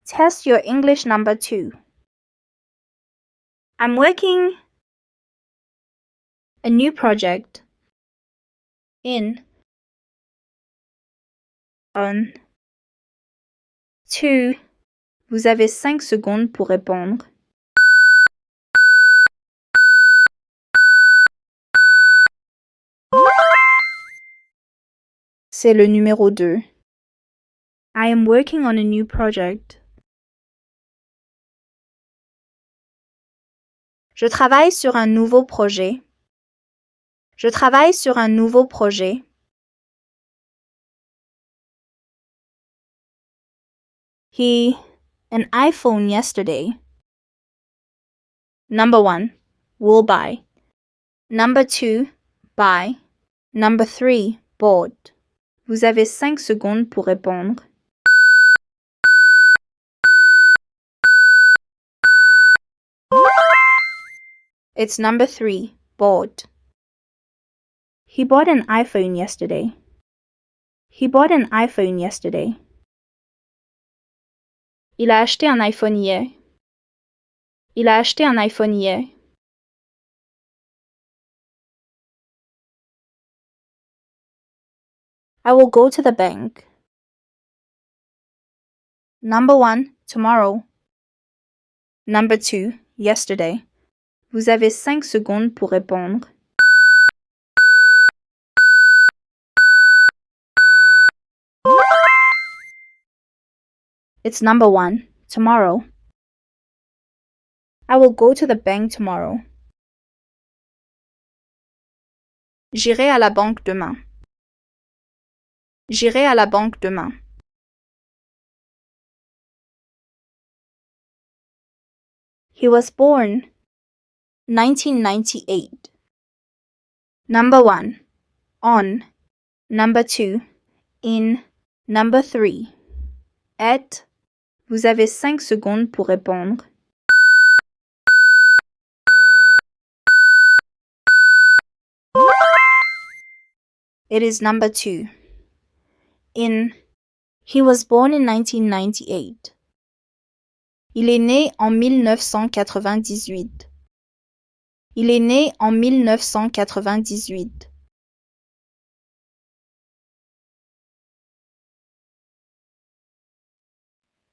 Test your English number 2. I'm working a new project in on 2. Vous avez 5 secondes pour répondre. C'est le numéro 2. I am working on a new project. Je travaille sur un nouveau projet. Je travaille sur un nouveau projet. He an iPhone yesterday. Number 1, will buy. Number 2, buy. Number 3, bought. Vous avez 5 secondes pour répondre. It's number 3, bought. He bought an iPhone yesterday. He bought an iPhone yesterday. Il a acheté un iPhone hier. Il a acheté un iPhone hier. I will go to the bank. Number 1, tomorrow. Number 2, yesterday. Vous avez 5 secondes pour répondre. It's number 1, tomorrow. I will go to the bank tomorrow. J'irai à la banque demain. J'irai à la banque demain. He was born 1998. Number 1, on. Number 2, in. Number 3, at. Vous avez 5 secondes pour répondre. It is number 2. In. He was born in 1998. Il est né en 1998. Il est né en 1998.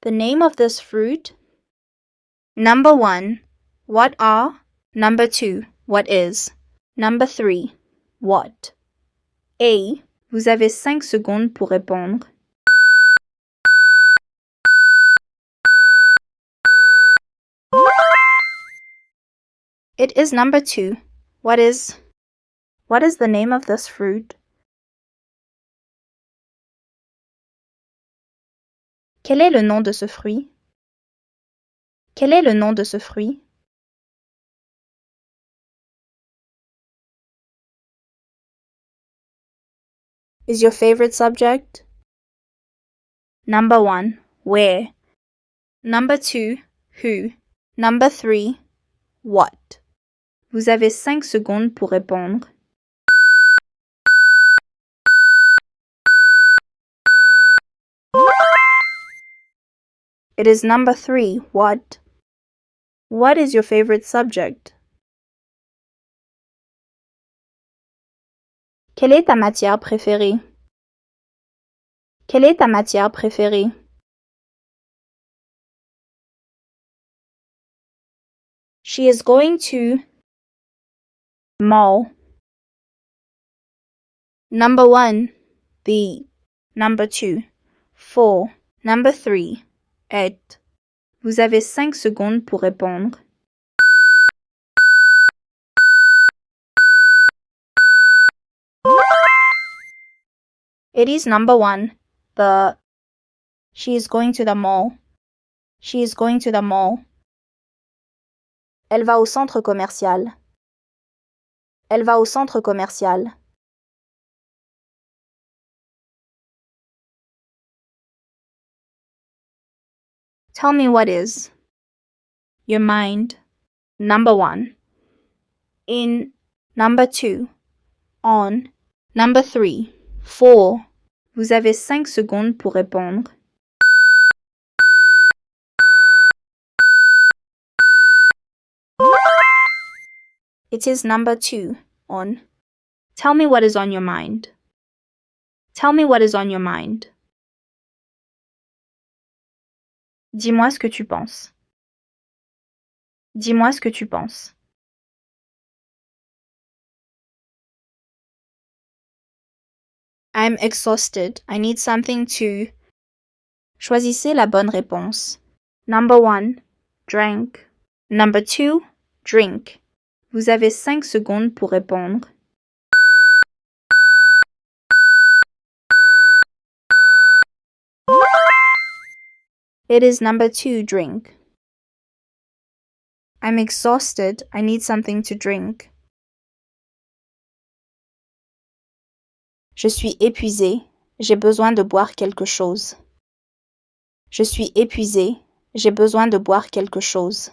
The name of this fruit. Number 1, what are? Number 2, what is? Number 3, what? A. Vous avez 5 secondes pour répondre. It is number 2. What is the name of this fruit? Quel est le nom de ce fruit? Quel est le nom de ce fruit? Is your favorite subject? Number 1, where? Number 2, who? Number 3, what? Vous avez 5 secondes pour répondre. It is number 3, what? What is your favorite subject? Quelle est ta matière préférée? Quelle est ta matière préférée? She is going to mall. Number 1, the. Number 2, for. Number 3, at. Vous avez 5 secondes pour répondre. It is number 1, the. She is going to the mall. She is going to the mall. Elle va au centre commercial. Elle va au centre commercial. Tell me what is. Your mind. Number 1. In. Number 2. On. Number 3. For. Vous avez 5 secondes pour répondre. It is number 2 on Tell me what is on your mind. Tell me what is on your mind. Dis-moi ce que tu penses. Dis-moi ce que tu penses. I'm exhausted. I need something to. Choisissez la bonne réponse. Number 1, drank. Number 2, drink. Vous avez 5 secondes pour répondre. It is number 2, drink. I'm exhausted. I need something to drink. Je suis épuisé. J'ai besoin de boire quelque chose. Je suis épuisé. J'ai besoin de boire quelque chose.